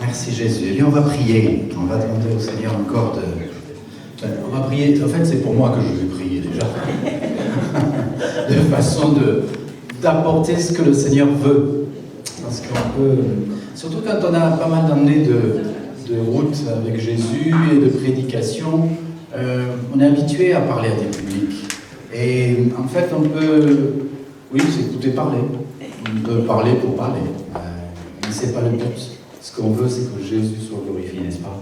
Merci Jésus. Et on va prier. On va demander au Seigneur encore de... On va prier. En fait, c'est pour moi que je vais prier déjà. De façon d'apporter ce que le Seigneur veut. Parce qu'on peut... Surtout quand on a pas mal d'années de route avec Jésus et de prédication, on est habitué à parler à des publics. Et en fait, on peut... Oui, s'écouter parler. On peut parler pour parler. Mais ce n'est pas le but. Ce qu'on veut, c'est que Jésus soit glorifié, n'est-ce pas?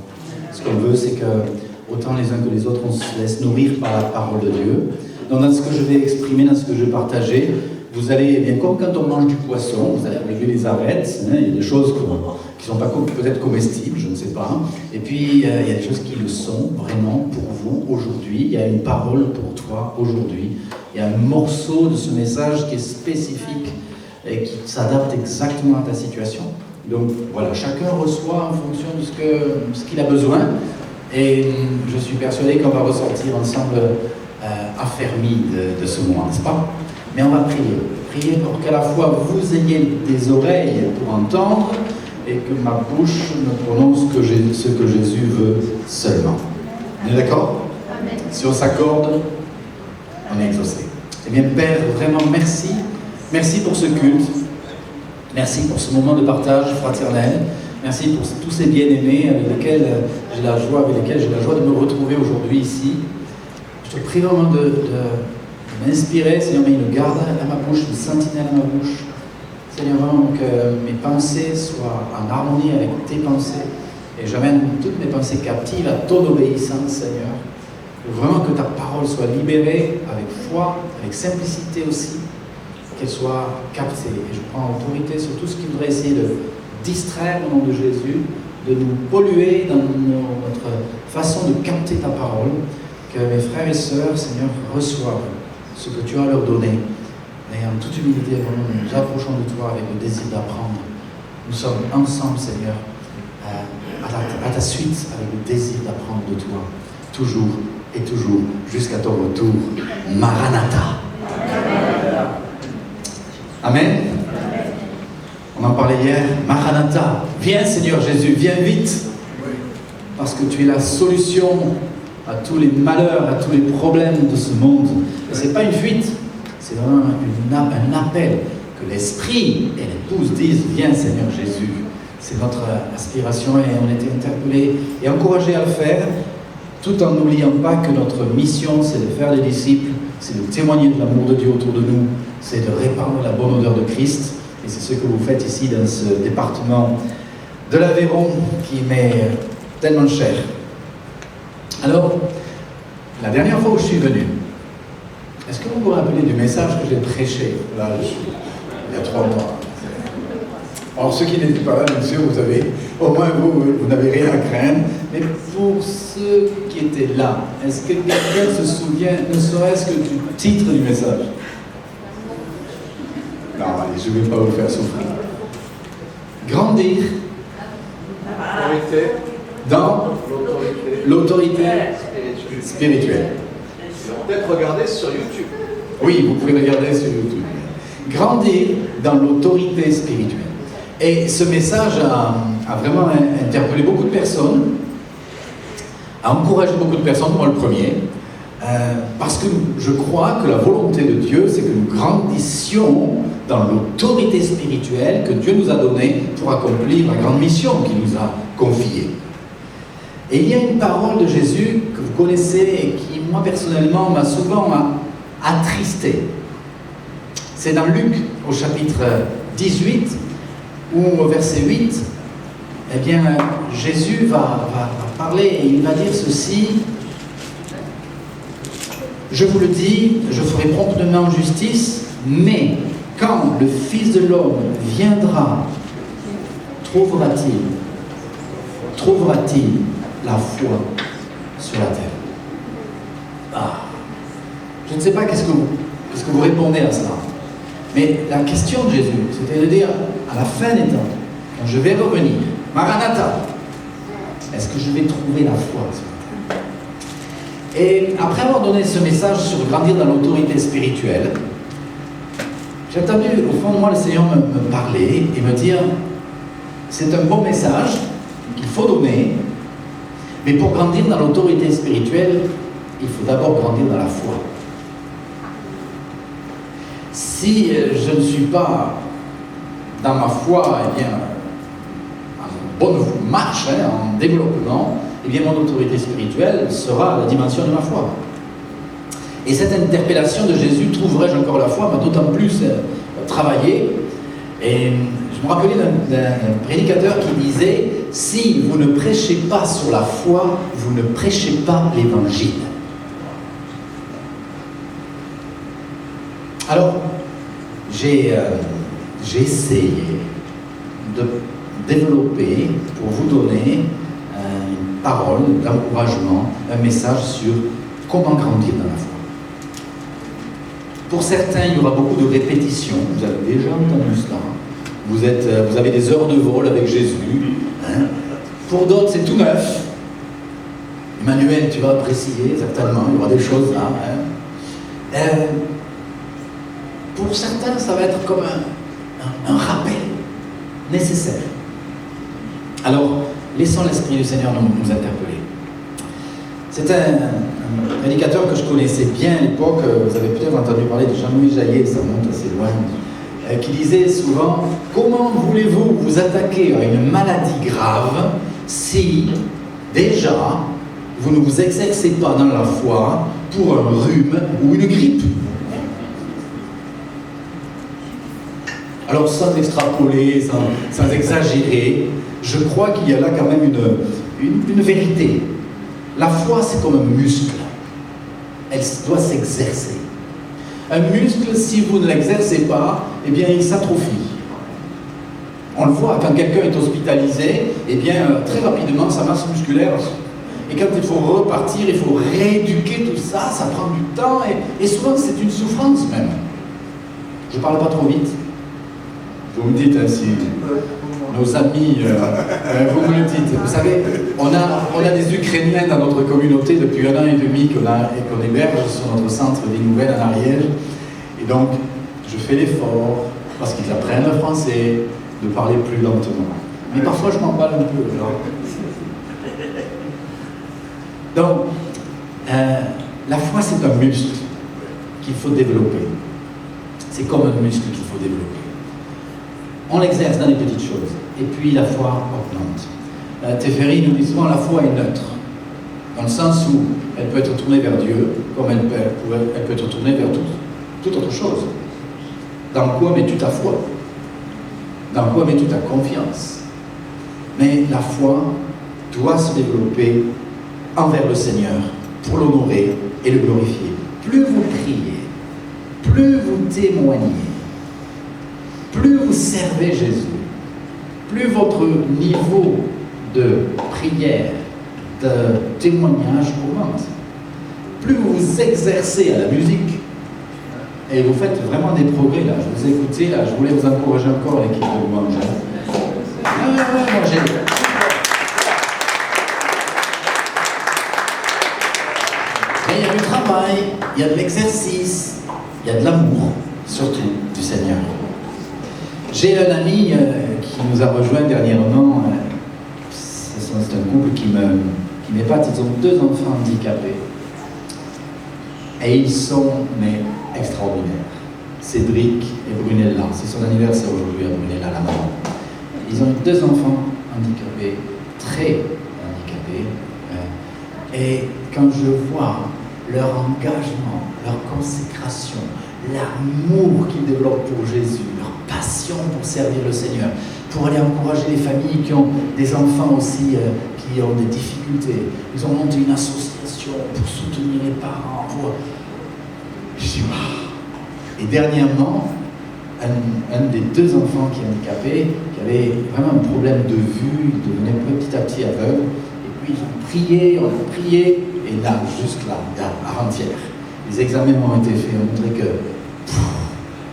Ce qu'on veut, c'est que, autant les uns que les autres, on se laisse nourrir par la parole de Dieu. Donc, dans ce que je vais exprimer, dans ce que je vais partager, vous allez, bien comme quand on mange du poisson, vous allez arriver les arêtes, hein, il y a des choses qui ne sont pas peut-être comestibles, je ne sais pas. Et puis, il y a des choses qui le sont vraiment pour vous aujourd'hui. Il y a une parole pour toi aujourd'hui. Il y a un morceau de ce message qui est spécifique et qui s'adapte exactement à ta situation. Donc voilà, chacun reçoit en fonction de ce qu'il a besoin. Et je suis persuadé qu'on va ressortir ensemble affermis de ce moment, n'est-ce pas? Mais on va prier. Prier pour qu'à la fois vous ayez des oreilles pour entendre et que ma bouche ne prononce que ce que Jésus veut seulement. On est d'accord? Amen. Si on s'accorde, on est exaucé. Eh bien, Père, vraiment merci. Merci pour ce culte. Merci pour ce moment de partage fraternel. Merci pour tous ces bien-aimés avec lesquels j'ai la joie de me retrouver aujourd'hui ici. Je te prie vraiment de m'inspirer, Seigneur, mais une garde à ma bouche, une sentinelle à ma bouche. Seigneur, vraiment que mes pensées soient en harmonie avec tes pensées. Et j'amène toutes mes pensées captives à ton obéissance, Seigneur. Vraiment que ta parole soit libérée avec foi, avec simplicité aussi, qu'elle soit captée. Et je prends autorité sur tout ce qui voudrait essayer de distraire au nom de Jésus, de nous polluer dans notre façon de capter ta parole, que mes frères et sœurs, Seigneur, reçoivent ce que tu as à leur donné. Et en toute humilité, vraiment, nous nous approchons de toi avec le désir d'apprendre. Nous sommes ensemble, Seigneur, à ta suite, avec le désir d'apprendre de toi, toujours et toujours, jusqu'à ton retour. Maranatha. Amen. On en parlait hier. Maranatha. Viens, Seigneur Jésus, viens vite. Parce que tu es la solution à tous les malheurs, à tous les problèmes de ce monde. Et ce n'est pas une fuite, c'est vraiment un appel que l'Esprit et l'épouse disent, viens Seigneur Jésus. C'est notre aspiration et on était interpellés et encouragés à le faire, tout en n'oubliant pas que notre mission, c'est de faire des disciples, c'est de témoigner de l'amour de Dieu autour de nous, c'est de répandre la bonne odeur de Christ. Et c'est ce que vous faites ici dans ce département de l'Aveyron qui m'est tellement cher. Alors, la dernière fois où je suis venu, est-ce que vous vous rappelez du message que j'ai prêché là, il y a 3 mois? Alors, ceux qui n'étaient pas là, bien sûr, vous avez, au moins vous n'avez rien à craindre. Mais pour ceux qui étaient là, est-ce que quelqu'un se souvient, ne serait-ce que du titre du message? Non, allez, je ne vais pas vous faire souffrir. Grandir dans l'autorité spirituelle. Peut-être regarder sur YouTube. Oui, vous pouvez regarder sur YouTube. Grandir dans l'autorité spirituelle. Et ce message a vraiment interpellé beaucoup de personnes, a encouragé beaucoup de personnes, moi le premier, parce que je crois que la volonté de Dieu, c'est que nous grandissions dans l'autorité spirituelle que Dieu nous a donnée pour accomplir la grande mission qu'il nous a confiée. Et il y a une parole de Jésus que vous connaissez et qui, moi personnellement, m'a souvent attristé. C'est dans Luc, au chapitre 18, où au verset 8, eh bien, Jésus va parler et il va dire ceci. Je vous le dis, je ferai promptement justice, mais quand le Fils de l'homme viendra, trouvera-t-il la foi sur la terre? Ah, je ne sais pas qu'est-ce que vous répondez à cela. Mais la question de Jésus, c'était de dire, à la fin des temps, quand je vais revenir, Maranatha, est-ce que je vais trouver la foi sur la terre? Et après avoir donné ce message sur grandir dans l'autorité spirituelle, j'ai entendu au fond de moi le Seigneur me parler et me dire, c'est un bon message, faut donner, mais pour grandir dans l'autorité spirituelle, il faut d'abord grandir dans la foi. Si je ne suis pas dans ma foi, eh bien, en bonne marche, en développement, eh bien, mon autorité spirituelle sera la dimension de ma foi. Et cette interpellation de Jésus, trouverai-je encore la foi, m'a d'autant plus travaillé. Et je me rappelais d'un prédicateur qui disait, si vous ne prêchez pas sur la foi, vous ne prêchez pas l'évangile. Alors, j'ai essayé de développer, pour vous donner une parole d'encouragement, un message sur comment grandir dans la foi. Pour certains, il y aura beaucoup de répétitions, vous avez déjà entendu cela. Vous avez des heures de vol avec Jésus. Hein. Pour d'autres, c'est tout neuf. Emmanuel, tu vas apprécier, certainement, il y aura des choses là. Hein. Pour certains, ça va être comme un rappel nécessaire. Alors, laissons l'Esprit du Seigneur nous interpeller. C'est un prédicateur que je connaissais bien à l'époque, vous avez peut-être entendu parler de Jean-Louis Jaillet, ça monte assez loin, qui disait souvent « Comment voulez-vous vous attaquer à une maladie grave si, déjà, vous ne vous exercez pas dans la foi pour un rhume ou une grippe ?» Alors, sans extrapoler, sans exagérer, je crois qu'il y a là quand même une vérité. La foi, c'est comme un muscle. Elle doit s'exercer. Un muscle, si vous ne l'exercez pas, eh bien, il s'atrophie. On le voit, quand quelqu'un est hospitalisé, eh bien, très rapidement, sa masse musculaire, et quand il faut repartir, il faut rééduquer tout ça, ça prend du temps, et souvent, c'est une souffrance même. Je ne parle pas trop vite. Vous me dites, hein, si nos amis, vous me le dites. Vous savez, on a des Ukrainiens dans notre communauté depuis 1 an et demi qu'on héberge sur notre centre des nouvelles en Ariège. Et donc, je fais l'effort, parce qu'ils apprennent le français, de parler plus lentement. Mais parfois, je m'emballe un peu. Donc, la foi, c'est un muscle qu'il faut développer. C'est comme un muscle qu'il faut développer. On l'exerce dans les petites choses. Et puis la foi augmente. Teferi nous dit souvent la foi est neutre. Dans le sens où elle peut être tournée vers Dieu, comme elle peut être tournée vers toute autre chose. Dans quoi mets-tu ta foi? Dans quoi mets-tu ta confiance? Mais la foi doit se développer envers le Seigneur, pour l'honorer et le glorifier. Plus vous priez, plus vous témoignez, plus vous servez Jésus, plus votre niveau de prière, de témoignage augmente, plus vous vous exercez à la musique, et vous faites vraiment des progrès là. Je vous ai écouté là, je voulais vous encourager encore l'équipe de louange. Mais il y a du travail, il y a de l'exercice, il y a de l'amour, surtout du Seigneur. J'ai un ami qui nous a rejoint dernièrement. C'est un couple qui m'épate. Ils ont 2 enfants handicapés. Et ils sont extraordinaires. Cédric et Brunella. C'est son anniversaire aujourd'hui à Brunella, la maman. Ils ont 2 enfants handicapés, très handicapés. Et quand je vois leur engagement, leur consécration, l'amour qu'ils développent pour Jésus, leur passion pour servir le Seigneur, pour aller encourager les familles qui ont des enfants aussi qui ont des difficultés. Ils ont monté une association pour soutenir les parents. Je dis waouh! Et dernièrement, un des 2 enfants qui est handicapé, qui avait vraiment un problème de vue, il devenait petit à petit aveugle, et puis ils ont prié, on a prié, et là, juste là, avant-hier, les examens ont été faits, on montré que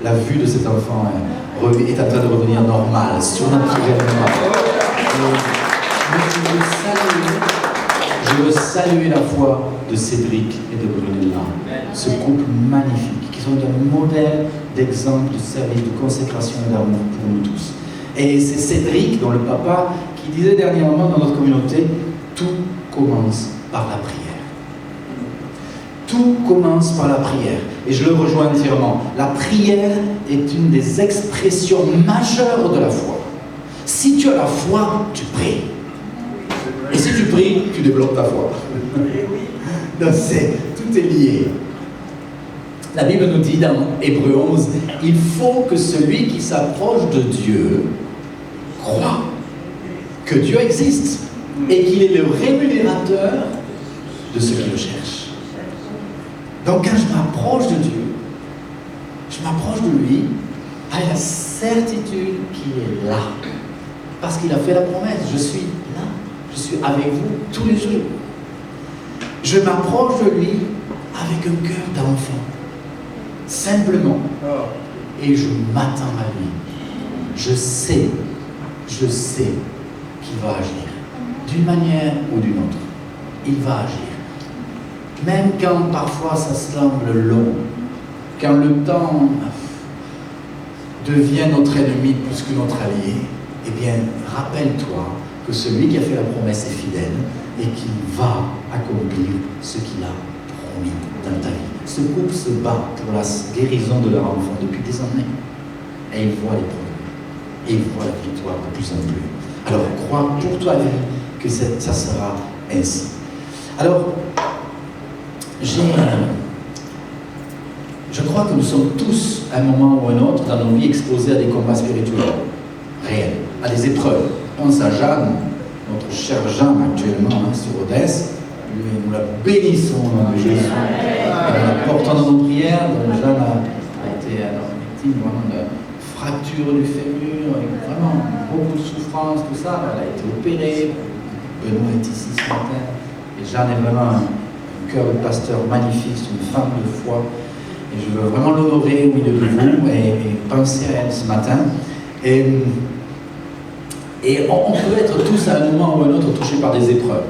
la vue de cet enfant est en train de revenir normale, surnaturellement. Je veux saluer la foi de Cédric et de Brunella, ce couple magnifique, qui sont un modèle d'exemple de service, de consécration et d'amour pour nous tous. Et c'est Cédric, dont le papa, qui disait dernièrement dans notre communauté, tout commence par la prière. Tout commence par la prière. Et je le rejoins entièrement. La prière est une des expressions majeures de la foi. Si tu as la foi, tu pries. Et si tu pries, tu développes ta foi. Donc tout est lié. La Bible nous dit dans Hébreux 11, il faut que celui qui s'approche de Dieu croit que Dieu existe et qu'il est le rémunérateur de ceux qui le cherchent. Donc quand je m'approche de Dieu, je m'approche de lui avec la certitude qu'il est là. Parce qu'il a fait la promesse, je suis là, je suis avec vous tous les jours. Je m'approche de lui avec un cœur d'enfant, simplement, et je m'attends à lui. Je sais qu'il va agir, d'une manière ou d'une autre. Il va agir. Même quand parfois ça semble long, quand le temps devient notre ennemi plus que notre allié, eh bien, rappelle-toi que celui qui a fait la promesse est fidèle et qu'il va accomplir ce qu'il a promis dans ta vie. Ce couple se bat pour la guérison de leur enfant depuis des années. Et il voit les progrès. Et il voit la victoire de plus en plus. Alors, crois pour toi que ça sera ainsi. Alors, je crois que nous sommes tous, à un moment ou à un autre, dans nos vies, exposés à des combats spirituels réels, à des épreuves. Pense à Jeanne, notre cher Jean actuellement sur Odesse. Nous la bénissons au nom de Jésus. La portant dans nos prières. Donc Jeanne a été victime vraiment de fracture du fémur, avec vraiment beaucoup de souffrance, tout ça. Elle a été opérée. Benoît est ici ce matin. Et Jeanne est vraiment un cœur de pasteur magnifique, c'est une femme de foi. Et je veux vraiment l'honorer au milieu de vous et penser à elle ce matin. Et on peut être tous à un moment ou à un autre touchés par des épreuves,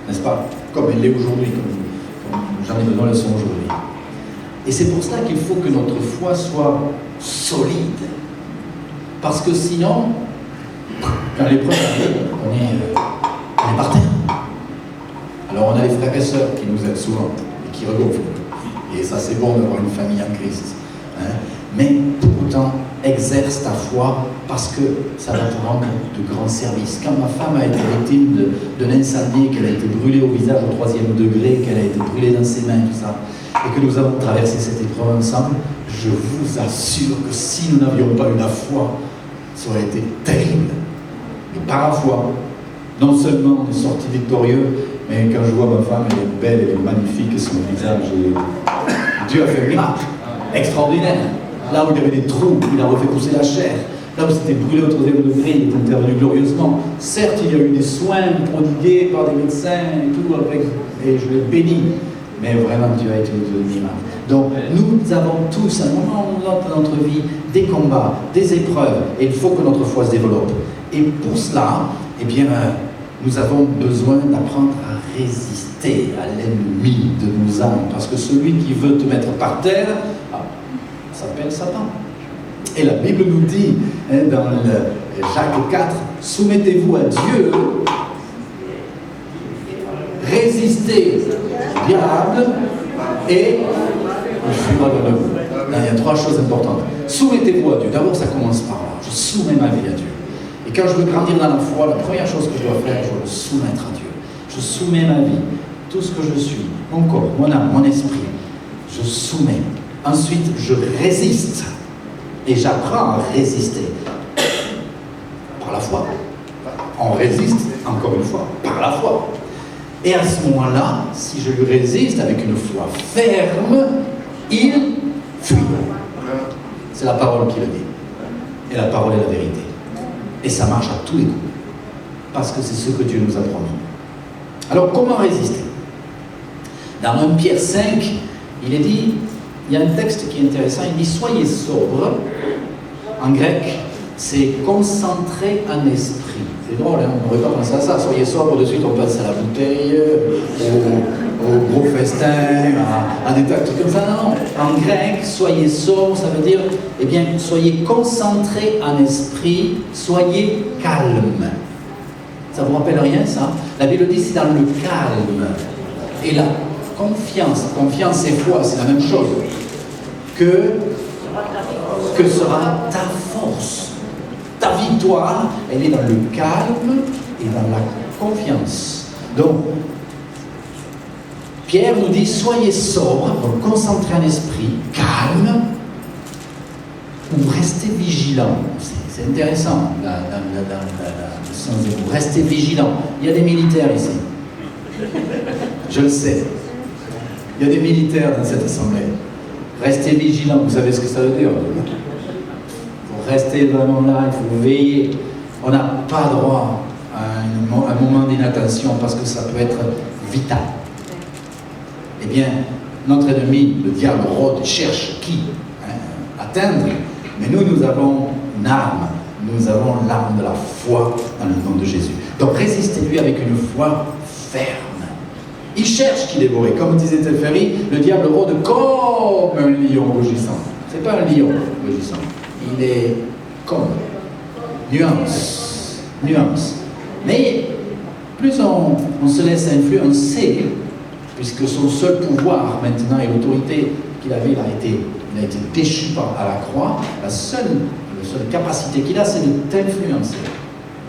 n'est-ce pas? Comme elle l'est aujourd'hui, comme j'en ai besoin le son aujourd'hui. Et c'est pour cela qu'il faut que notre foi soit solide. Parce que sinon, quand l'épreuve arrive, on est par terre. Alors on a les frères et sœurs qui nous aident souvent et qui regonflent. Et ça c'est bon d'avoir une famille en Christ. Hein? Mais pour autant, exerce ta foi parce que ça va te rendre de grands services. Quand ma femme a été victime d'un incendie, qu'elle a été brûlée au visage au 3e degré, qu'elle a été brûlée dans ses mains, tout ça, et que nous avons traversé cette épreuve ensemble, je vous assure que si nous n'avions pas eu la foi, ça aurait été terrible. Mais par la foi, non seulement on est sorti victorieux, mais quand je vois ma femme, elle est belle, elle est magnifique, son visage, Dieu a fait un miracle extraordinaire. Là où il y avait des trous, il a refait pousser la chair. Là où c'était brûlé au 3e degré, il est intervenu glorieusement. Certes, il y a eu des soins prodigués par des médecins et tout, et je l'ai béni. Mais vraiment, Dieu a été de miracle. Donc, nous avons tous, à un moment ou l'autre dans notre vie, des combats, des épreuves, et il faut que notre foi se développe. Et pour cela, eh bien, nous avons besoin d'apprendre à résister à l'ennemi de nos âmes. Parce que celui qui veut te mettre par terre, s'appelle Satan. Et la Bible nous dit, dans Jacques 4, soumettez-vous à Dieu, résistez au diable et il fuira de vous. Là, il y a 3 choses importantes. Soumettez-vous à Dieu. D'abord, ça commence par là. Je soumets ma vie à Dieu. Et quand je veux grandir dans la foi, la première chose que je dois faire, je dois me soumettre à Dieu. Je soumets ma vie, tout ce que je suis, mon corps, mon âme, mon esprit. Je soumets. Ensuite, je résiste. Et j'apprends à résister. Par la foi. On résiste, encore une fois, par la foi. Et à ce moment-là, si je lui résiste avec une foi ferme, il fuit. C'est la parole qui le dit. Et la parole est la vérité. Et ça marche à tous les coups. Parce que c'est ce que Dieu nous a promis. Alors, comment résister? Dans 1 Pierre 5, il est dit, il y a un texte qui est intéressant, il dit « Soyez sobres ». En grec, c'est « concentré en esprit ». C'est drôle, hein, on n'aurait pas pensé à ça. Soyez sobre, de suite on passe à la bouteille, au gros festin, à des tas de trucs comme ça. Non, en grec, soyez sobre, ça veut dire, eh bien, soyez concentrés en esprit, soyez calme. Ça vous rappelle rien, ça? La Bible dit c'est dans le calme. Et la confiance et foi, c'est la même chose. Que sera ta force. Ta victoire, elle est dans le calme et dans la confiance. Donc, Pierre nous dit, soyez sobre, donc concentrez un esprit, calme, ou restez vigilant. C'est intéressant, le sens des mots. Restez vigilant. Il y a des militaires ici. Je le sais. Il y a des militaires dans cette assemblée. Restez vigilant. Vous savez ce que ça veut dire? Il faut rester vraiment là, il faut veiller. On n'a pas droit à un moment d'inattention parce que ça peut être vital. Eh bien, notre ennemi, le diable rôde, cherche qui atteindre. Mais nous avons une arme. Nous avons l'arme de la foi dans le nom de Jésus. Donc résistez-lui avec une foi ferme. Il cherche qui dévorer. Comme disait Teferi, le diable rôde comme un lion rugissant. Ce n'est pas un lion rugissant. Il est comme. Nuance. Mais plus on se laisse influencer, puisque son seul pouvoir maintenant et l'autorité qu'il avait, il a été déchu à la croix, la seule capacité qu'il a, c'est de t'influencer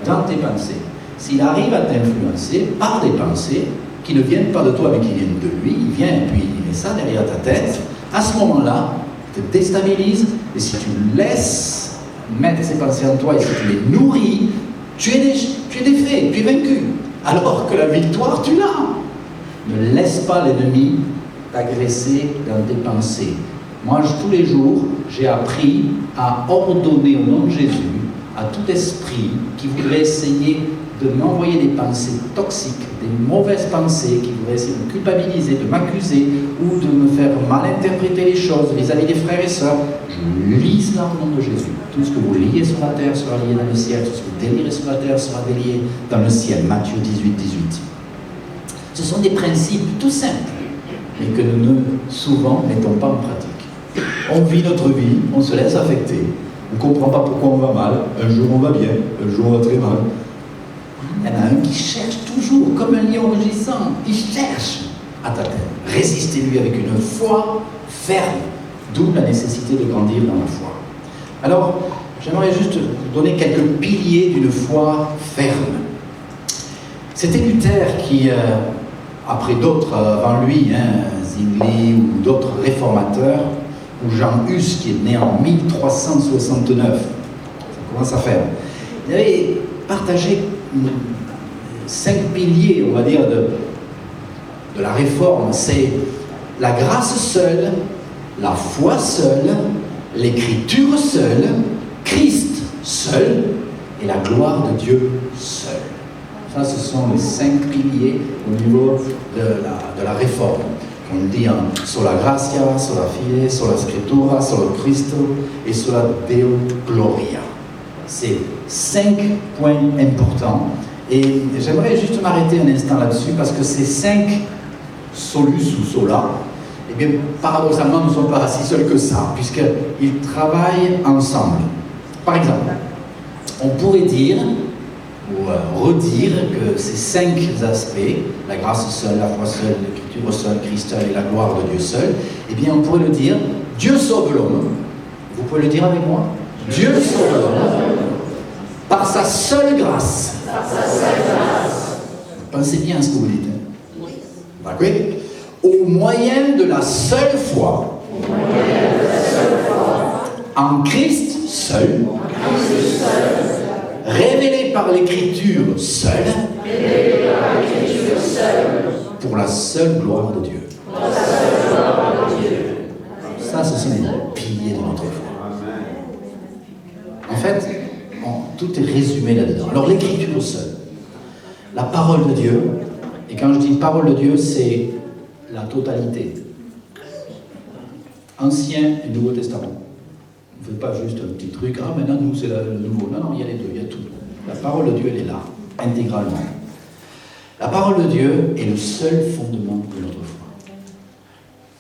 dans tes pensées. S'il arrive à t'influencer par des pensées qui ne viennent pas de toi mais qui viennent de lui, il vient et puis il met ça derrière ta tête, à ce moment-là, il te déstabilise, et si tu laisses mettre ces pensées en toi et si tu les nourris, tu es défait, tu es vaincu. Alors que la victoire, tu l'as. Ne laisse pas l'ennemi t'agresser dans tes pensées. Moi, tous les jours, j'ai appris à ordonner au nom de Jésus à tout esprit qui voudrait essayer de m'envoyer des pensées toxiques, des mauvaises pensées, qui voudraient essayer de me culpabiliser, de m'accuser ou de me faire mal interpréter les choses vis-à-vis des frères et sœurs. Je lis cela au nom de Jésus. Tout ce que vous liez sur la terre sera lié dans le ciel, tout ce que vous délirez sur la terre sera délié dans le ciel. Matthieu 18, 18. Ce sont des principes tout simples, mais que nous ne souvent mettons pas en pratique. On vit notre vie, on se laisse affecter, on ne comprend pas pourquoi on va mal, un jour on va bien, un jour on va très mal. Il y en a un qui cherche toujours, comme un lion rugissant, il cherche à t'atteindre. Résistez-lui avec une foi ferme, d'où la nécessité de grandir dans la foi. Alors, j'aimerais juste vous donner quelques piliers d'une foi ferme. C'était Luther qui, après d'autres avant lui, Zwingli ou d'autres réformateurs, ou Jean Hus qui est né en 1369, ça commence à faire, il avait partagé 5 piliers, on va dire, de la réforme. C'est la grâce seule, la foi seule, l'écriture seule, Christ seul et la gloire de Dieu seul. Ça, ce sont les 5 piliers au niveau de la réforme. On dit sola gratia, sola fide, sola scriptura, sola Christo et sola Deo gloria. C'est 5 points importants. Et j'aimerais juste m'arrêter un instant là-dessus parce que ces 5 solus ou sola, eh bien, paradoxalement, ne sont pas si seuls que ça, puisqu'ils travaillent ensemble. Par exemple, on pourrait dire ou redire que ces 5 aspects, la grâce seule, la foi seule, l'écriture seule, Christ seul et la gloire de Dieu seul, eh bien on pourrait le dire, Dieu sauve l'homme. Vous pouvez le dire avec moi? Dieu sauve l'homme par sa seule grâce. Pensez bien à ce que vous dites. D'accord? Au moyen de la seule foi. En Christ seul. Révélé par l'écriture seule, pour la seule gloire de Dieu. Ça, ce sont les piliers de notre foi. En fait, tout est résumé là-dedans. Alors, l'écriture seule, la parole de Dieu, et quand je dis parole de Dieu, c'est la totalité. Ancien et Nouveau Testament. On ne fait pas juste un petit truc, maintenant nous c'est le nouveau. Non, il y a les deux, il y a tout. La parole de Dieu, elle est là, intégralement. La parole de Dieu est le seul fondement de notre foi.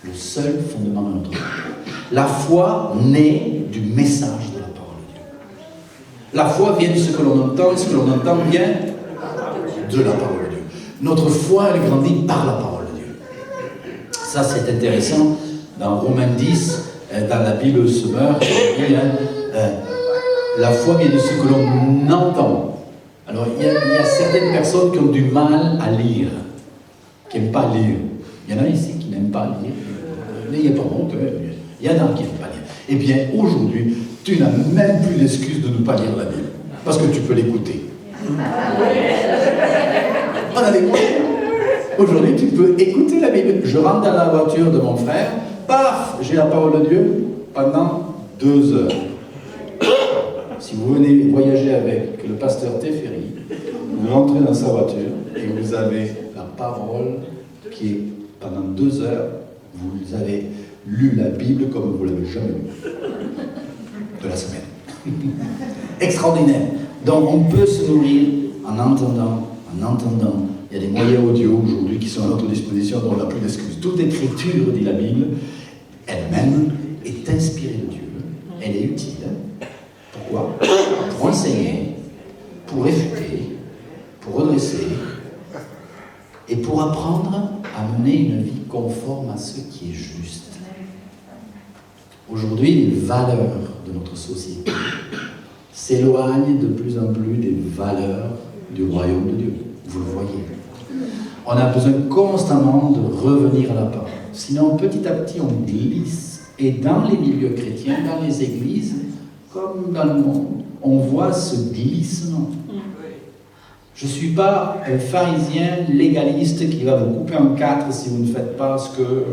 Le seul fondement de notre foi. La foi naît du message de la parole de Dieu. La foi vient de ce que l'on entend, et ce que l'on entend vient de la parole de Dieu. Notre foi, elle grandit par la parole de Dieu. Ça, c'est intéressant. Dans Romains 10, dans la Bible Semeur, il y a la foi vient de ce que l'on entend. Alors, il y a certaines personnes qui ont du mal à lire, qui n'aiment pas lire. Il y en a ici qui n'aiment pas lire. N'ayez pas honte, il y en a qui n'aiment pas lire. Eh bien, aujourd'hui, tu n'as même plus d'excuse de ne pas lire la Bible, parce que tu peux l'écouter. On a des moyens. Aujourd'hui, tu peux écouter la Bible. Je rentre dans la voiture de mon frère, paf, j'ai la parole de Dieu pendant 2 heures. Si vous venez voyager avec le pasteur Teferi, vous rentrez dans sa voiture et vous avez la parole qui est pendant 2 heures, vous avez lu la Bible comme vous ne l'avez jamais lu de la semaine. Extraordinaire. Donc on peut se nourrir en entendant. Il y a des moyens audio aujourd'hui qui sont à notre disposition dont on n'a plus d'excuses. Toute écriture, dit la Bible, elle-même est inspirée de Dieu. Elle est utile. Pourquoi? Pour enseigner, pour réfuter, pour redresser et pour apprendre à mener une vie conforme à ce qui est juste. Aujourd'hui, les valeurs de notre société s'éloignent de plus en plus des valeurs du royaume de Dieu. Vous le voyez. On a besoin constamment de revenir à la parole. Sinon, petit à petit, on glisse. Et dans les milieux chrétiens, dans les églises, comme dans le monde, on voit ce glissement. Je ne suis pas un pharisien légaliste qui va vous couper en 4 si vous ne faites pas ce que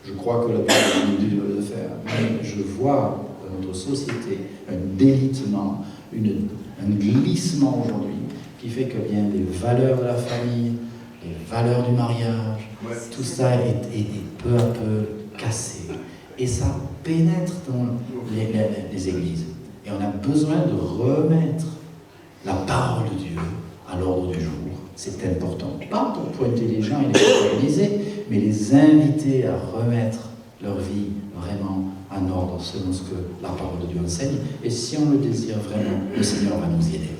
je crois que la Bible nous dit de faire. Mais je vois dans notre société un délitement, un glissement aujourd'hui qui fait que bien les valeurs de la famille, les valeurs du mariage, tout ça est peu à peu cassé. Et ça pénètre dans les églises. Et on a besoin de remettre la parole de Dieu à l'ordre du jour. C'est important. Pas pour pointer les gens et les organiser, mais les inviter à remettre leur vie vraiment en ordre selon ce que la parole de Dieu enseigne. Et si on le désire vraiment, le Seigneur va nous y aider.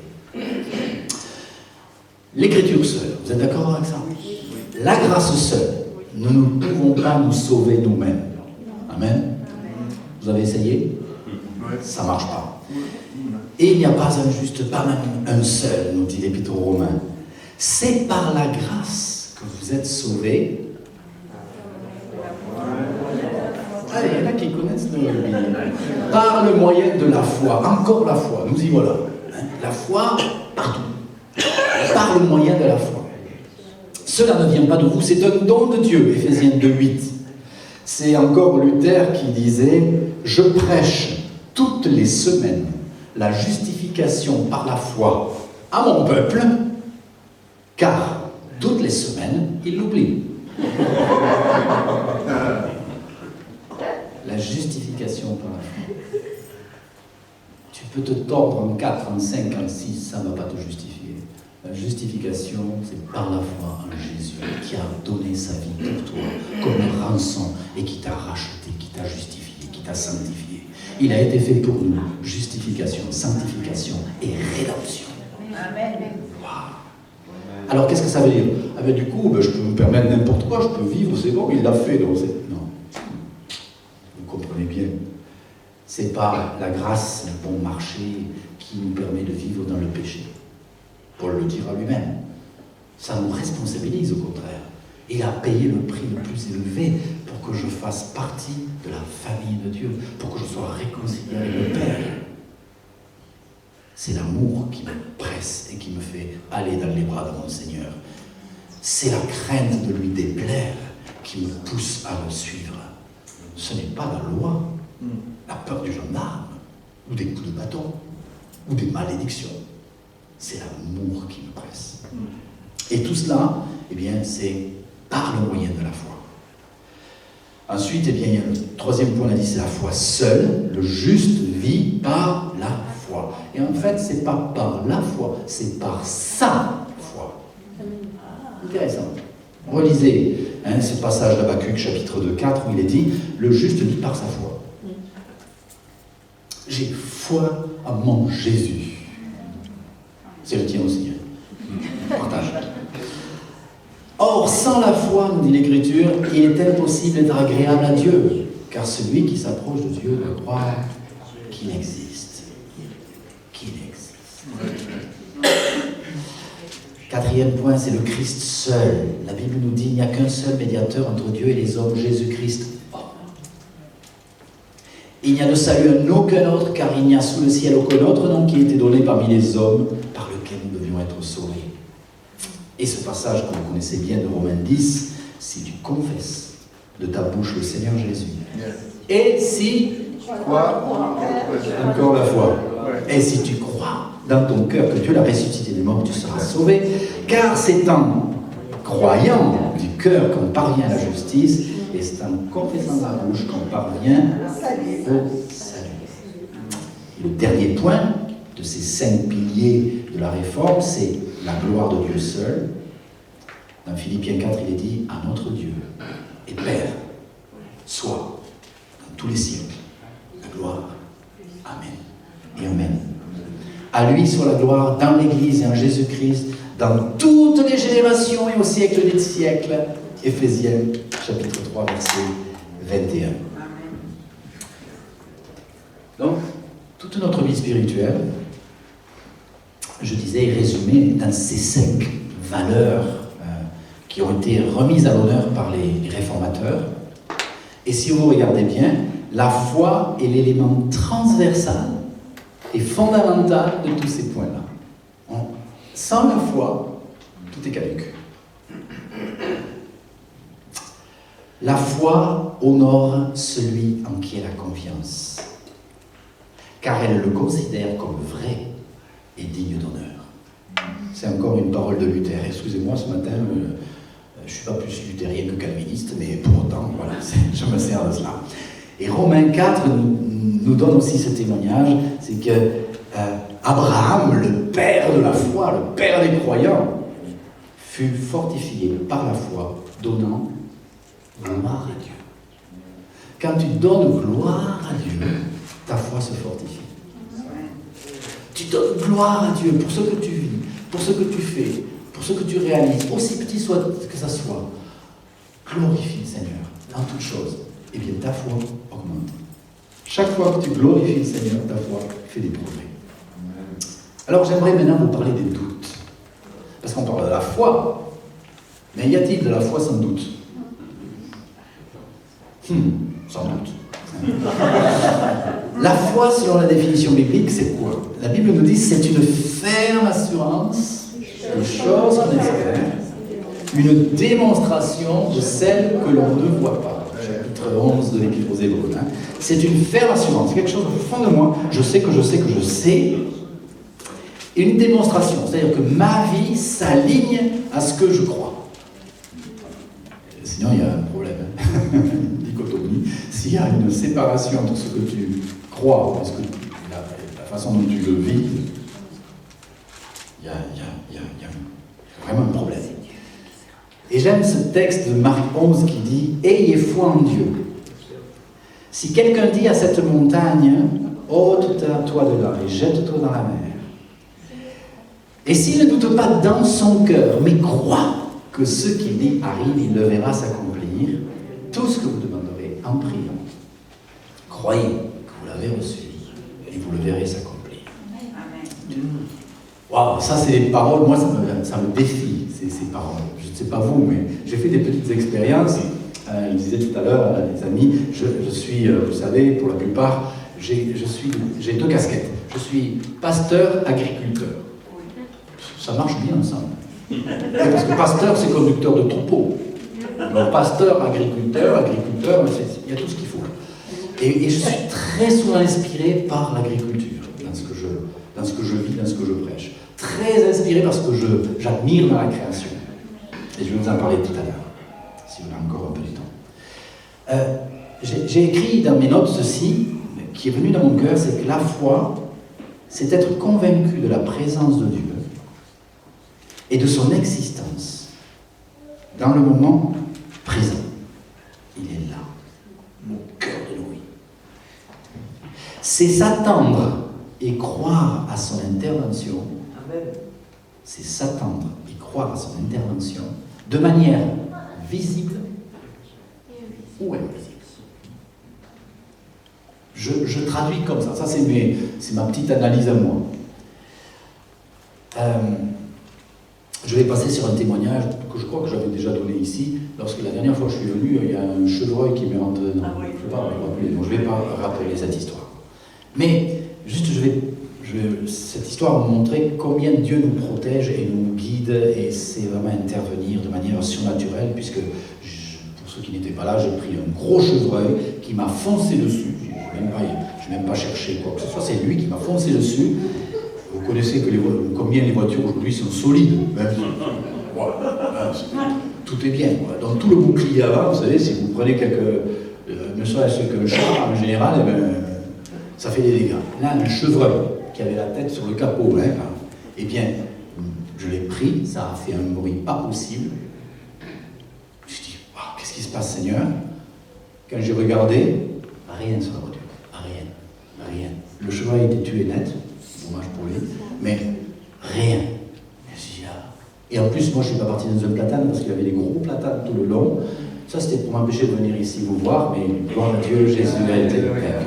L'écriture seule, vous êtes d'accord avec ça? La grâce seule, nous ne pouvons pas nous sauver nous-mêmes. Amen. Vous avez essayé? Ça ne marche pas. Et il n'y a pas un juste, pas même un seul, nous dit l'Épître aux Romains. C'est par la grâce que vous êtes sauvés. Ah, il y en a qui connaissent le Bible. Par le moyen de la foi. Encore la foi, nous y voilà. La foi partout. Par le moyen de la foi. Cela ne vient pas de vous, c'est un don de Dieu, Éphésiens 2:8. C'est encore Luther qui disait « Je prêche toutes les semaines la justification par la foi à mon peuple, car toutes les semaines, il l'oublie. » La justification par la foi. Tu peux te tordre en 4, en 5, en 6, ça ne va pas te justifier. La justification, c'est par la foi en Jésus qui a donné sa vie pour toi comme rançon et qui t'a racheté, qui t'a justifié, qui t'a sanctifié. Il a été fait pour nous, justification, sanctification et rédemption. Amen. Wow. Alors qu'est-ce que ça veut dire? Ah ben, du coup, je peux me permettre n'importe quoi, je peux vivre, c'est bon, il l'a fait. Donc non. Vous comprenez bien. C'est pas la grâce, le bon marché qui nous permet de vivre dans le péché. Paul le dira lui-même. Ça nous responsabilise au contraire. Il a payé le prix le plus élevé pour que je fasse partie de la famille de Dieu, pour que je sois réconcilié avec le Père. C'est l'amour qui me presse et qui me fait aller dans les bras de mon Seigneur. C'est la crainte de lui déplaire qui me pousse à le suivre. Ce n'est pas la loi, la peur du gendarme, ou des coups de bâton, ou des malédictions. C'est l'amour qui me presse. Et tout cela, eh bien, c'est par le moyen de la foi. Ensuite, eh bien, il y a le troisième point, on a dit, c'est la foi seule. Le juste vit par la foi. Et en fait, c'est pas par la foi, c'est par sa foi. Intéressant. Relisez ce passage d'Habakkuk, chapitre 2, 4, où il est dit, le juste vit par sa foi. J'ai foi à mon Jésus. C'est le tien aussi. Partage. Or, sans la foi, nous dit l'Écriture, il est impossible d'être agréable à Dieu, car celui qui s'approche de Dieu doit croire qu'il existe. Qu'il existe. Quatrième point, c'est le Christ seul. La Bible nous dit qu'il n'y a qu'un seul médiateur entre Dieu et les hommes, Jésus-Christ. Il n'y a de salut en aucun autre, car il n'y a sous le ciel aucun autre nom qui ait été donné parmi les hommes par lequel nous devions être sauvés. Et ce passage que vous connaissez bien de Romains 10, si tu confesses de ta bouche le Seigneur Jésus, et si encore la foi, et si tu crois dans ton cœur que Dieu l'a ressuscité des morts, tu seras sauvé, car c'est en croyant du cœur qu'on parvient à la justice, et c'est en confessant de la bouche qu'on parvient au salut. Et le dernier point de ces 5 piliers de la réforme, c'est la gloire de Dieu seul. Dans Philippiens 4, il est dit « à notre Dieu et Père, soit dans tous les siècles la gloire. Amen et Amen. À lui soit la gloire dans l'Église et en Jésus-Christ, dans toutes les générations et au siècle des siècles. » Éphésiens, chapitre 3, verset 21. Donc, toute notre vie spirituelle, je disais, est résumée dans ces 5 valeurs qui ont été remises à l'honneur par les réformateurs. Et si vous regardez bien, la foi est l'élément transversal et fondamental de tous ces points-là. Sans la foi, tout est caduc. La foi honore celui en qui elle a confiance, car elle le considère comme vrai et digne d'honneur. C'est encore une parole de Luther. Excusez-moi, ce matin, je ne suis pas plus luthérien que calviniste, mais pour autant, voilà, je me sers de cela. Et Romains 4 nous donne aussi ce témoignage, c'est que Abraham, le père de la foi, le père des croyants, fut fortifié par la foi, donnant gloire à Dieu. Quand tu donnes gloire à Dieu, ta foi se fortifie. Tu donnes gloire à Dieu pour ce que tu vis, pour ce que tu fais, pour ce que tu réalises, aussi petit soit que ça soit. Glorifie le Seigneur en toutes choses. Et bien ta foi augmente. Chaque fois que tu glorifies le Seigneur, ta foi fait des progrès. Alors j'aimerais maintenant vous parler des doutes. Parce qu'on parle de la foi, mais y a-t-il de la foi sans doute? Sans doute. La foi, selon la définition biblique, c'est quoi? La Bible nous dit que c'est une ferme assurance des choses qu'on espère, une démonstration de celles que l'on ne voit pas. Chapitre 11 de l'Épître aux Hébreux. C'est une ferme assurance, c'est quelque chose au fond de moi, je sais que je sais que je sais, et une démonstration, c'est-à-dire que ma vie s'aligne à ce que je crois. Sinon, il y a un problème, une dichotomie. S'il y a une séparation entre ce que tu crois et la façon dont tu le vis, il y a vraiment un problème. Et j'aime ce texte de Marc 11 qui dit « Ayez foi en Dieu. Si quelqu'un dit à cette montagne, ôte-toi de là et jette-toi dans la mer. Et s'il ne doute pas dans son cœur, mais croit que ce qu'il dit arrive, il le verra s'accomplir, tout ce que vous demanderez en priant. Croyez que vous l'avez reçu et vous le verrez s'accomplir. » Waouh, ça c'est des paroles, moi ça me défie, ces paroles. Je ne sais pas vous, mais j'ai fait des petites expériences. Il disait tout à l'heure, les amis, je suis, vous savez, pour la plupart, j'ai 2 casquettes. Je suis pasteur, agriculteur. Ça marche bien ensemble. Parce que pasteur, c'est conducteur de troupeau. Alors, pasteur, agriculteur, il y a tout ce qu'il faut. Et je suis très souvent inspiré par l'agriculture, dans ce que je vis, dans ce que je prêche. Très inspiré par ce que j'admire dans la création. Et je vais vous en parler tout à l'heure, si vous avez encore un peu de temps. J'ai écrit dans mes notes ceci, qui est venu dans mon cœur, c'est que la foi, c'est être convaincu de la présence de Dieu et de son existence dans le moment présent. Il est là, au cœur de nos vies. C'est s'attendre et croire à son intervention. Amen. C'est s'attendre et croire à son intervention de manière visible ou invisible. Je traduis comme ça. Ça, c'est ma petite analyse à moi. Je vais passer sur un témoignage que je crois que j'avais déjà donné ici. Lorsque la dernière fois que je suis venu, il y a un chevreuil qui m'est rentré dedans. Je ne vais pas me rappeler, donc je ne vais pas rappeler cette histoire. Mais juste, cette histoire va montrer combien Dieu nous protège et nous guide, et c'est vraiment intervenir de manière surnaturelle, puisque, pour ceux qui n'étaient pas là, j'ai pris un gros chevreuil qui m'a foncé dessus. Je n'ai même pas cherché quoi que ce soit, c'est lui qui m'a foncé dessus. Vous connaissez combien les voitures aujourd'hui sont solides. Tout est bien. Dans tout le bouclier avant, vous savez, si vous prenez ne serait-ce qu'un chat, en général, eh ben, ça fait des dégâts. Là, un chevreuil qui avait la tête sur le capot, eh bien, je l'ai pris, ça a fait un bruit pas possible. Je dis, wow, qu'est-ce qui se passe, Seigneur? Quand j'ai regardé, rien sur la voiture. Rien. Le chevreuil a été tué net, dommage pour lui, mais rien. Et en plus, moi, je ne suis pas parti dans un platane parce qu'il y avait des gros platanes tout le long. Ça, c'était pour m'empêcher de venir ici vous voir, mais gloire à Dieu, Jésus a été Père.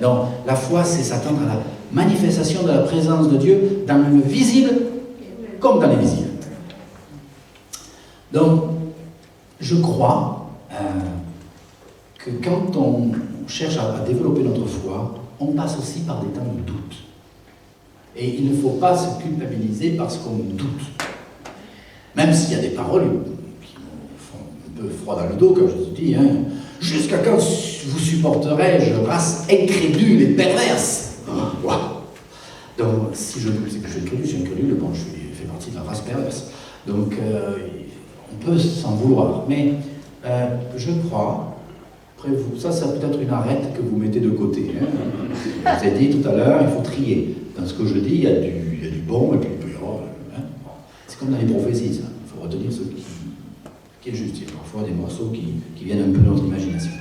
Donc, la foi, c'est s'attendre à la manifestation de la présence de Dieu dans le visible comme dans l'invisible. Donc, je crois que quand on cherche à développer notre foi, on passe aussi par des temps de doute. Et il ne faut pas se culpabiliser parce qu'on doute. Même s'il y a des paroles qui me font un peu froid dans le dos, comme je vous dis, jusqu'à quand vous supporterai-je, race incrédule et perverse? Wow. Donc, si je suis incrédule, bon, je fais partie de la race perverse. Donc, on peut s'en vouloir. Mais je crois, après vous, ça peut être une arête que vous mettez de côté. Je vous ai dit tout à l'heure, il faut trier. Dans ce que je dis, il y a du bon et puis il peut y avoir. C'est comme dans les prophéties, ça. Il faut retenir ce qui est juste. Il y a parfois des morceaux qui viennent un peu de notre imagination.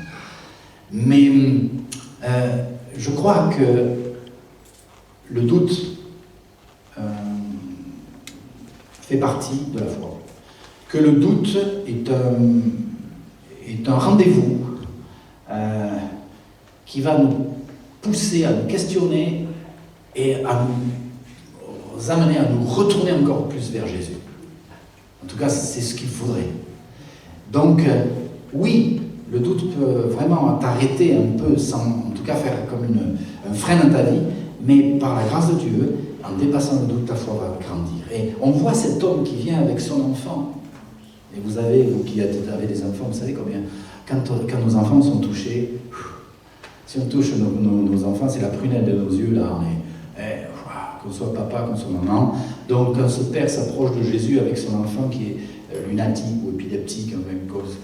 Mais je crois que le doute fait partie de la foi. Que le doute est un rendez-vous qui va nous pousser à nous questionner et à nous amener à nous retourner encore plus vers Jésus. En tout cas, c'est ce qu'il faudrait. Donc, oui, le doute peut vraiment t'arrêter un peu, en tout cas faire comme un frein dans ta vie, mais par la grâce de Dieu, en dépassant le doute, ta foi va grandir. Et on voit cet homme qui vient avec son enfant. Et vous qui avez des enfants, vous savez combien, quand nos enfants sont touchés, si on touche nos enfants, c'est la prunelle de nos yeux, là, qu'on soit papa, qu'on soit maman. Donc, quand ce père s'approche de Jésus avec son enfant qui est lunatique ou épileptique, en même cause,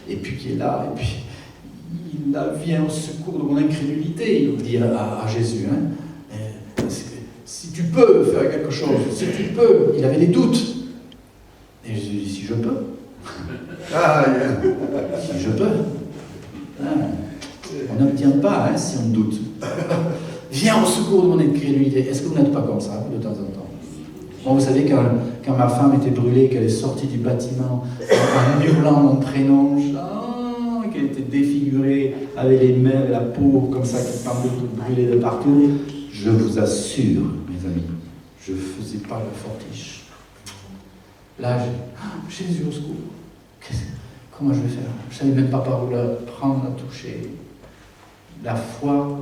et puis qui est là, et puis il vient au secours de mon incrédulité, il dit à Jésus, si tu peux faire quelque chose, si tu peux, il avait des doutes. Et Jésus dit, si je peux. Si je peux. On n'obtient pas si on doute. Viens au secours de mon incrédulité. Est-ce que vous n'êtes pas comme ça de temps en temps? Bon, vous savez, quand ma femme était brûlée, qu'elle est sortie du bâtiment en hurlant mon prénom, qu'elle était défigurée, avec les mains, la peau comme ça qui semblait brûler de partout, je vous assure, mes amis, je ne faisais pas le fortiche. Là, Jésus au secours. Comment je vais faire? Je ne savais même pas par où la prendre, la toucher. La foi,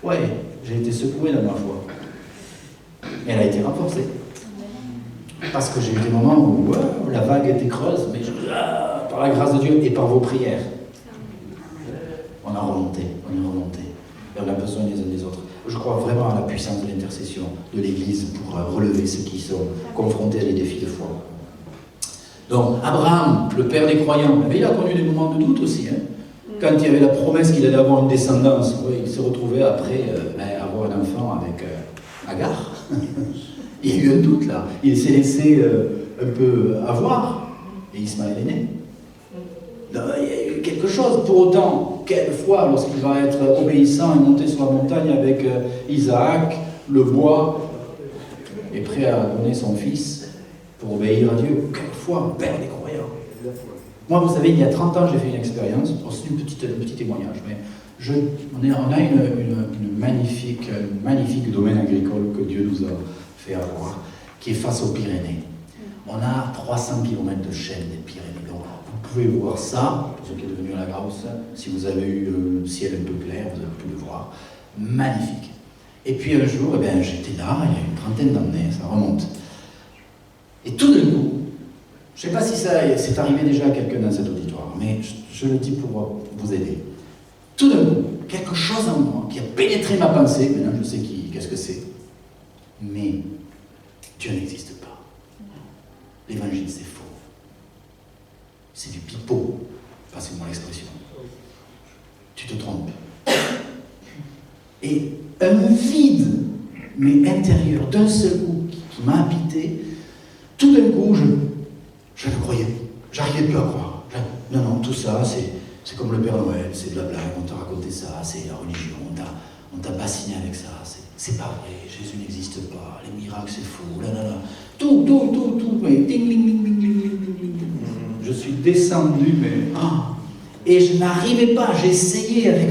ouais, j'ai été secoué dans ma foi. Mais elle a été renforcée. Parce que j'ai eu des moments où la vague était creuse, mais par la grâce de Dieu et par vos prières, on a remonté. Et on a besoin les uns des autres. Je crois vraiment à la puissance de l'intercession de l'Église pour relever ceux qui sont confrontés à des défis de foi. Donc, Abraham, le père des croyants, mais il a connu des moments de doute aussi. Quand il y avait la promesse qu'il allait avoir une descendance, il se retrouvait après avoir un enfant avec Agar. Il y a eu un doute là. Il s'est laissé un peu avoir. Et Ismaël est né. Donc, il y a eu quelque chose. Pour autant, quelle foi lorsqu'il va être obéissant et monter sur la montagne avec Isaac, le bois, et prêt à donner son fils pour obéir à Dieu. Quelle foi, père des croyants. Moi, vous savez, il y a 30 ans, j'ai fait une expérience. Bon, c'est un petit témoignage, mais on a une magnifique domaine agricole que Dieu nous a fait avoir, qui est face aux Pyrénées. On a 300 km de chaîne des Pyrénées. Donc, vous pouvez voir ça, pour ce qui est devenu la Grausse, si vous avez eu le ciel un peu clair, vous avez pu le voir. Magnifique. Et puis un jour, j'étais là, il y a une trentaine d'années, ça remonte. Et tout d'un coup, je ne sais pas si c'est arrivé déjà à quelqu'un dans cet auditoire, mais je le dis pour vous aider. Tout d'un coup, quelque chose en moi qui a pénétré ma pensée, maintenant je sais qu'est-ce que c'est, mais Dieu n'existe pas. L'évangile, c'est faux. C'est du pipeau, passez-moi l'expression. Tu te trompes. Et un vide, mais intérieur, d'un seul coup, qui m'a habité, tout d'un coup, je ne croyais plus. J'arrivais plus à croire. Non, tout ça, c'est comme le Père Noël, c'est de la blague, on t'a raconté ça, c'est la religion, on t'a bassiné avec ça, c'est pas vrai, Jésus n'existe pas, les miracles c'est faux, là. Tout, mais ding, ding, ding, ding, ding, ding, ding, ding. Je suis descendu, mais... Et je n'arrivais pas, j'ai essayé avec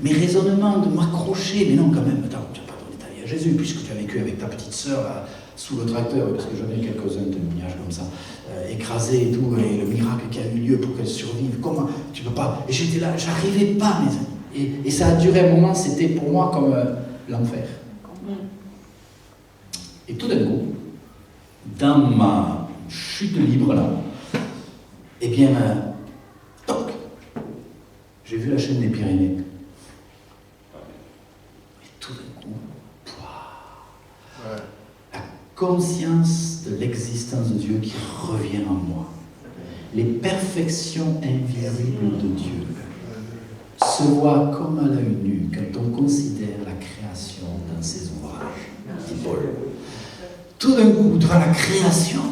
mes raisonnements de m'accrocher, mais non, quand même, attends, tu n'as pas donné ta vie à Jésus, puisque tu as vécu avec ta petite sœur, là, sous le tracteur, parce que j'en ai quelques-uns de témoignages comme ça, écrasés et tout, et le miracle qui a eu lieu pour qu'elle survive, comment, tu peux pas, et j'étais là, j'arrivais pas, mes amis, et ça a duré un moment, c'était pour moi comme l'enfer. Et tout d'un coup, dans ma chute libre là, toc, j'ai vu la chaîne des Pyrénées. Et tout d'un coup, la conscience de l'existence de Dieu qui revient en moi. Les perfections invisibles de Dieu se voient comme à l'œil nu quand on considère la création dans ses ouvrages, dit Paul. Tout d'un coup, devant la création,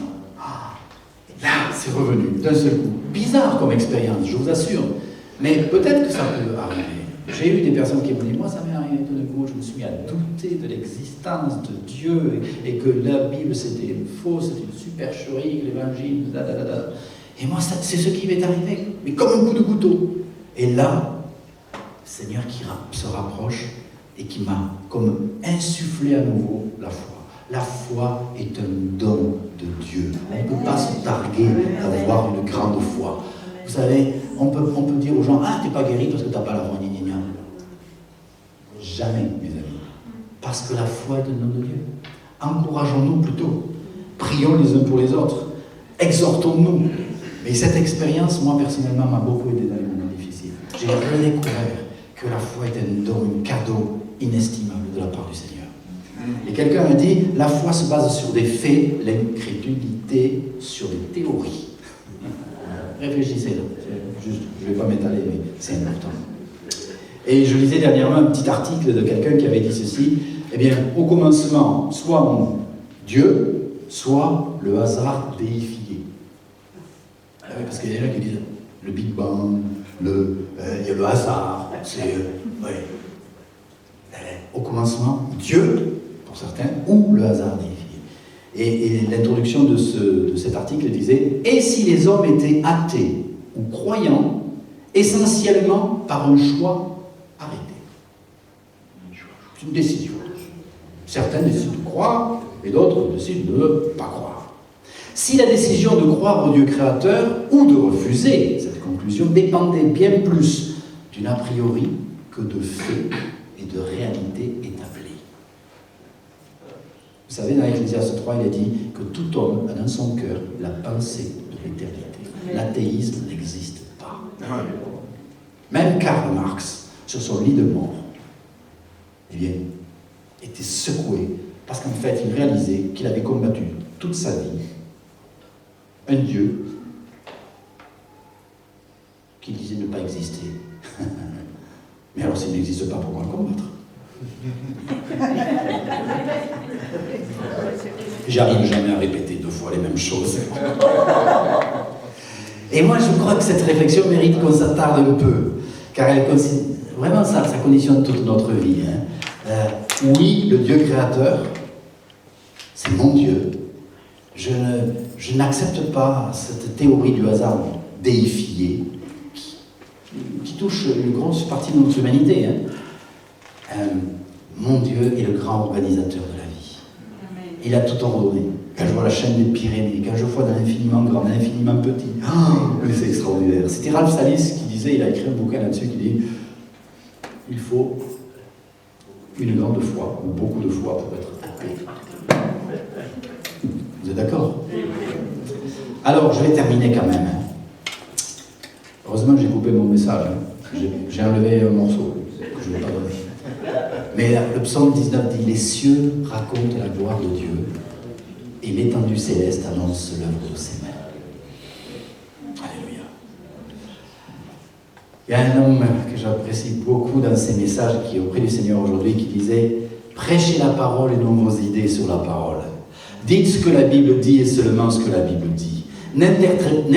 là, c'est revenu d'un seul coup. Bizarre comme expérience, je vous assure. Mais peut-être que ça peut arriver. J'ai eu des personnes qui m'ont dit, moi ça m'est arrivé tout d'un coup, je me suis mis à douter de l'existence de Dieu et que la Bible c'était faux, c'était une supercherie, l'évangile, Et moi c'est ce qui m'est arrivé, mais comme un coup de couteau. Et là, le Seigneur qui se rapproche et qui m'a comme insufflé à nouveau la foi. La foi est un don de Dieu. On ne peut pas se targuer d'avoir une grande foi. Vous savez, on peut dire aux gens, ah, t'es pas guéri parce que t'as pas la foi, gna. Jamais, mes amis. Parce que la foi est un don de Dieu. Encourageons-nous plutôt. Prions les uns pour les autres. Exhortons-nous. Mais cette expérience, moi, personnellement, m'a beaucoup aidé dans les moments difficiles. J'ai redécouvert que la foi est un don, un cadeau inestimable de la part du Seigneur. Et quelqu'un a dit, la foi se base sur des faits, l'incrédulité sur des théories. Réfléchissez là, juste, je ne vais pas m'étaler, mais c'est important. Et je lisais dernièrement un petit article de quelqu'un qui avait dit ceci, au commencement, soit Dieu, soit le hasard déifié. Parce qu'il y en a qui disent, le Big Bang, il y a le hasard, au commencement, Dieu, pour certains, ou le hasard déifié. Et l'introduction de cet article disait « Et si les hommes étaient athées ou croyants, essentiellement par un choix arrêté ?» C'est une décision. Certains décident de croire, et d'autres décident de ne pas croire. Si la décision de croire au Dieu créateur, ou de refuser cette conclusion, dépendait bien plus d'une a priori que de faits et de réalités établies. Vous savez, dans Ecclésiaste 3, il est dit que tout homme a dans son cœur la pensée de l'éternité. L'athéisme n'existe pas. Même Karl Marx, sur son lit de mort, était secoué parce qu'en fait, il réalisait qu'il avait combattu toute sa vie un Dieu qui disait ne pas exister. Mais alors, s'il n'existe pas, pourquoi le combattre ? J'arrive jamais à répéter 2 fois les mêmes choses. Et moi, je crois que cette réflexion mérite qu'on s'attarde un peu, car vraiment ça conditionne toute notre vie. Oui, le Dieu créateur, c'est mon Dieu. Je n'accepte pas cette théorie du hasard. déifié, qui touche une grosse partie de notre humanité. Mon Dieu est le grand organisateur de la vie. Il a tout ordonné. Quand je vois la chaîne des Pyrénées, quand je vois de l'infiniment grand, de l'infiniment petit, mais c'est extraordinaire. C'était Ralph Salis qui disait, il a écrit un bouquin là-dessus, qui dit il faut une grande foi, ou beaucoup de foi pour être tapé. Vous êtes d'accord? Alors, je vais terminer quand même. Heureusement que j'ai coupé mon message. J'ai enlevé un morceau que je ne vais pas donner. Mais le psaume 19 dit « Les cieux racontent la gloire de Dieu et l'étendue céleste annonce l'œuvre de ses mains. » Alléluia. Il y a un homme que j'apprécie beaucoup dans ses messages qui est auprès du Seigneur aujourd'hui qui disait « Prêchez la parole et non vos idées sur la parole. Dites ce que la Bible dit et seulement ce que la Bible dit. N'interprétez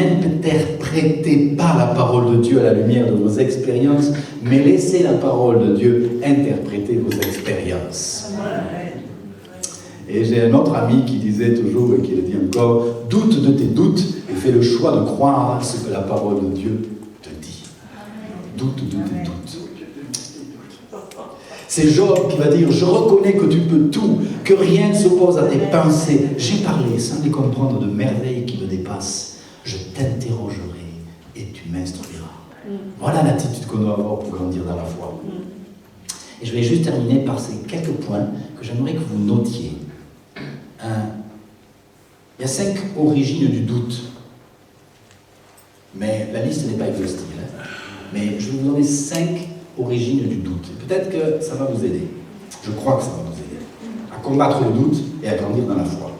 pas la parole de Dieu à la lumière de vos expériences, mais laissez la parole de Dieu interpréter vos expériences. » Et j'ai un autre ami qui disait toujours, et qui le dit encore, « Doute de tes doutes et fais le choix de croire ce que la parole de Dieu te dit. » Doute de tes doutes. C'est Job qui va dire « Je reconnais que tu peux tout, que rien ne s'oppose à tes pensées. J'ai parlé sans les comprendre de merveilles qui me dépassent. Je t'interrogerai et tu m'instruiras. » Voilà l'attitude qu'on doit avoir pour grandir dans la foi. Et je vais juste terminer par ces quelques points que j'aimerais que vous notiez. Il y a 5 origines du doute. Mais la liste n'est pas exhaustive. Mais je vais vous donner 5 origines du doute. Peut-être que ça va vous aider. Je crois que ça va vous aider à combattre le doute et à grandir dans la foi.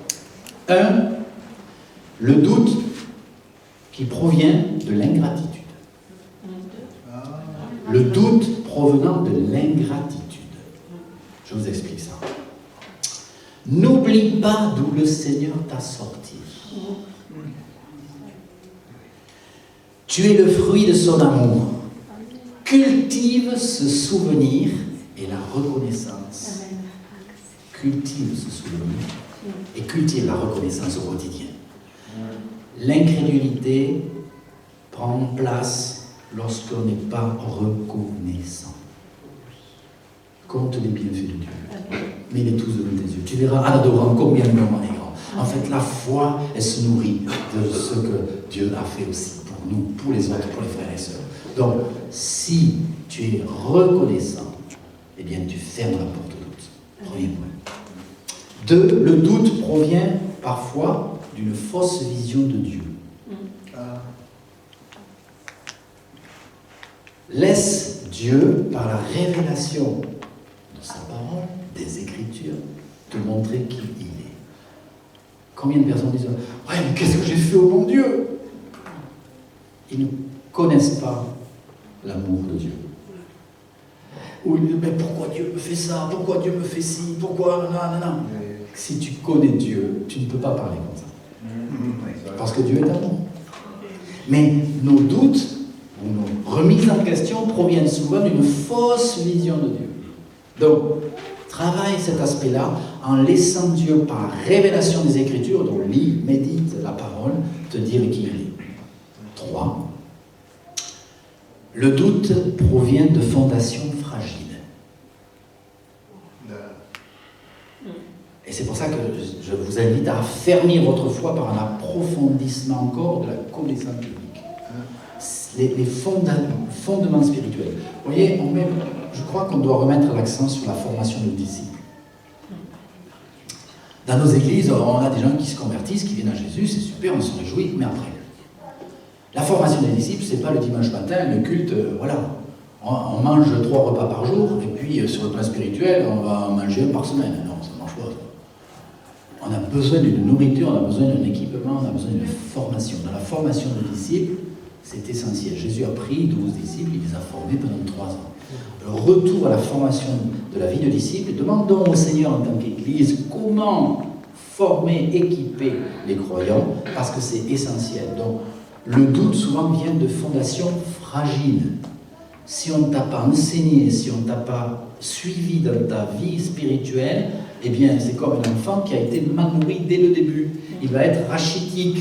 1. Le doute qui provient de l'ingratitude. Le doute provenant de l'ingratitude. Je vous explique ça. N'oublie pas d'où le Seigneur t'a sorti. Tu es le fruit de son amour. Cultive ce souvenir et la reconnaissance. Cultive ce souvenir et cultive la reconnaissance au quotidien. L'incrédulité prend place lorsqu'on n'est pas reconnaissant. Compte les bienfaits de Dieu. Mets-les tous devant tes yeux. Tu verras en adorant combien le moment est grand. En fait, la foi, elle se nourrit de ce que Dieu a fait aussi pour nous, pour les autres, pour les frères et sœurs. Donc, si tu es reconnaissant, eh bien, tu fermes la porte au doute. Premier point. 2. Le doute provient parfois d'une fausse vision de Dieu. Laisse Dieu, par la révélation de sa parole, des Écritures, te montrer qui il est. Combien de personnes disent « Ouais, mais qu'est-ce que j'ai fait au bon Dieu ?» Ils ne connaissent pas l'amour de Dieu. Ou ils disent « Mais pourquoi Dieu me fait ça? Pourquoi Dieu me fait ci? Pourquoi? Non. » Si tu connais Dieu, tu ne peux pas parler comme ça. Parce que Dieu est amour. Mais nos doutes, ou nos remises en question proviennent souvent d'une fausse vision de Dieu. Donc, travaille cet aspect-là en laissant Dieu, par la révélation des Écritures, donc lis, médite la parole, te dire qui il est. 3. Le doute provient de fondations fragiles. Et c'est pour ça que je vous invite à affermir votre foi par un approfondissement encore de la connaissance biblique. Les fondements spirituels. Vous voyez, je crois qu'on doit remettre l'accent sur la formation de disciples. Dans nos églises, on a des gens qui se convertissent, qui viennent à Jésus, c'est super, on se réjouit, mais après. La formation des disciples, c'est pas le dimanche matin, le culte, voilà. On mange 3 repas par jour, et puis sur le plan spirituel, on va en manger 1 par semaine. Non, ça ne marche pas. On a besoin d'une nourriture, on a besoin d'un équipement, on a besoin d'une formation. Dans la formation des disciples, c'est essentiel. Jésus a pris 12 disciples, il les a formés pendant 3 ans. Le retour à la formation de la vie de disciples, demandons au Seigneur en tant qu'Église comment former, équiper les croyants, parce que c'est essentiel. Donc, le doute souvent vient de fondations fragiles. Si on ne t'a pas enseigné, si on ne t'a pas suivi dans ta vie spirituelle, eh bien, c'est comme un enfant qui a été mal nourri dès le début. Il va être rachitique,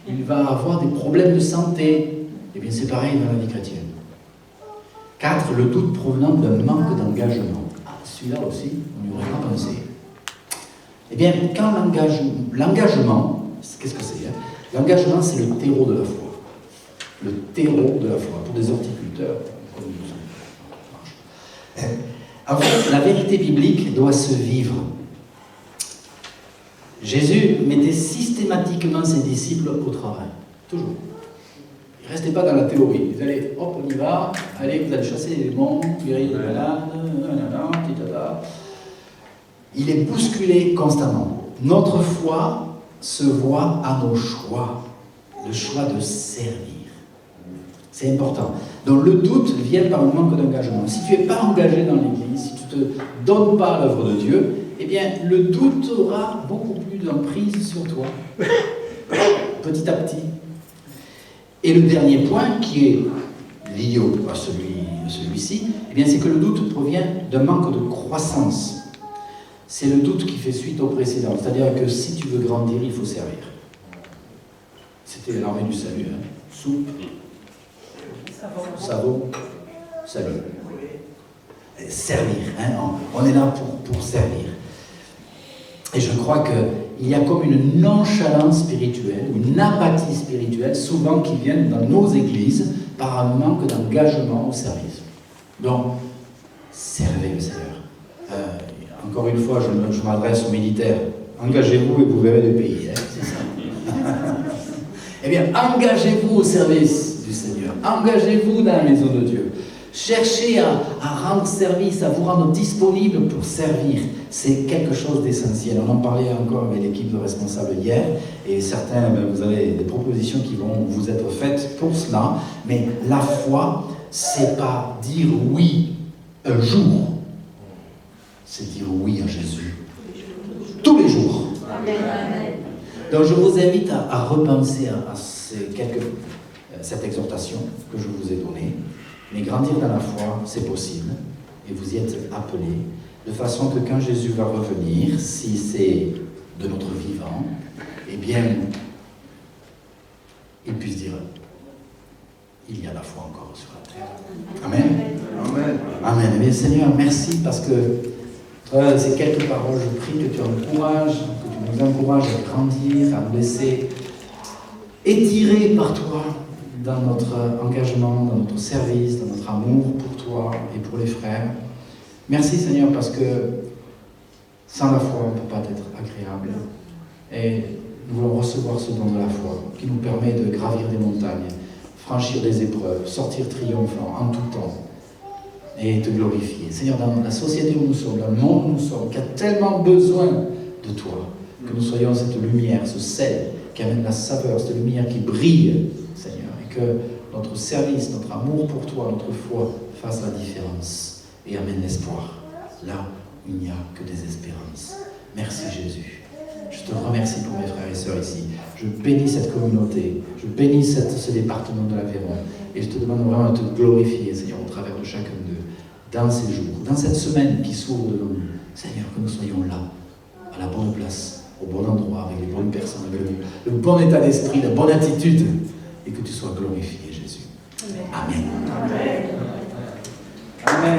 il va avoir des problèmes de santé. Eh bien, c'est pareil dans la vie chrétienne. 4. Le doute provenant d'un manque d'engagement. Ah, celui-là aussi, on n'y aurait pas pensé. Eh bien, quand l'engagement, qu'est-ce que c'est, hein? L'engagement, c'est le terreau de la foi. Le terreau de la foi, pour des horticulteurs comme nous. En fait, la vérité biblique doit se vivre. Jésus mettait systématiquement ses disciples au travail. Toujours. Ils ne restaient pas dans la théorie. Ils allaient, hop, on y va, allez, vous allez chasser les démons, guérir les malades, titata. Il est bousculé constamment. Notre foi se voit à nos choix. Le choix de servir. C'est important. Donc le doute vient par un manque d'engagement. Si tu n'es pas engagé dans l'Église, si tu ne te donnes pas à l'œuvre de Dieu, eh bien le doute aura beaucoup plus d'emprise sur toi, petit à petit. Et le dernier point, qui est lié à celui-ci, eh bien c'est que le doute provient d'un manque de croissance. C'est le doute qui fait suite au précédent. C'est-à-dire que si tu veux grandir, il faut servir. C'était l'armée du salut. Hein. Soupe, savon, salut. Servir. Hein. On est là pour servir. Et je crois qu'il y a comme une nonchalance spirituelle, une apathie spirituelle, souvent qui vient dans nos églises par un manque d'engagement au service. Donc, servez le Seigneur. Encore une fois, je m'adresse aux militaires. Engagez-vous et vous verrez le pays. Hein, c'est ça. Eh bien, engagez-vous au service du Seigneur. Engagez-vous dans la maison de Dieu. Cherchez à rendre service, à vous rendre disponible pour servir. C'est quelque chose d'essentiel. On en parlait encore avec l'équipe de responsables hier, et certains, vous avez des propositions qui vont vous être faites pour cela. Mais la foi, c'est pas dire oui un jour, c'est dire oui à Jésus. Tous les jours. Amen. Donc je vous invite à repenser à cette exhortation que je vous ai donnée. Mais grandir dans la foi, c'est possible, et vous y êtes appelés, de façon que quand Jésus va revenir, si c'est de notre vivant, eh bien, il puisse dire, il y a la foi encore sur la terre. Amen. Amen. Amen. Eh bien, Seigneur, merci parce que ces quelques paroles, je prie que tu encourages, que tu nous encourages à grandir, à nous laisser étirer par toi dans notre engagement, dans notre service, dans notre amour pour toi et pour les frères. Merci Seigneur parce que sans la foi, on ne peut pas être agréable. Et nous voulons recevoir ce don de la foi qui nous permet de gravir des montagnes, franchir des épreuves, sortir triomphant en tout temps et te glorifier. Seigneur, dans la société où nous sommes, dans le monde où nous sommes, qui a tellement besoin de toi, que nous soyons cette lumière, ce sel qui amène la saveur, cette lumière qui brille, Seigneur, et que notre service, notre amour pour toi, notre foi fasse la différence et amène l'espoir là où il n'y a que des espérances. Merci Jésus. Je te remercie pour mes frères et sœurs ici. Je bénis cette communauté, je bénis ce département de l'Aveyron, et je te demande vraiment de te glorifier, Seigneur, au travers de chacun d'eux, dans ces jours, dans cette semaine qui s'ouvre devant nous. Seigneur, que nous soyons là, à la bonne place, au bon endroit, avec les bonnes personnes, avec le bon état d'esprit, la bonne attitude, et que tu sois glorifié, Jésus. Amen. Amen. Amen.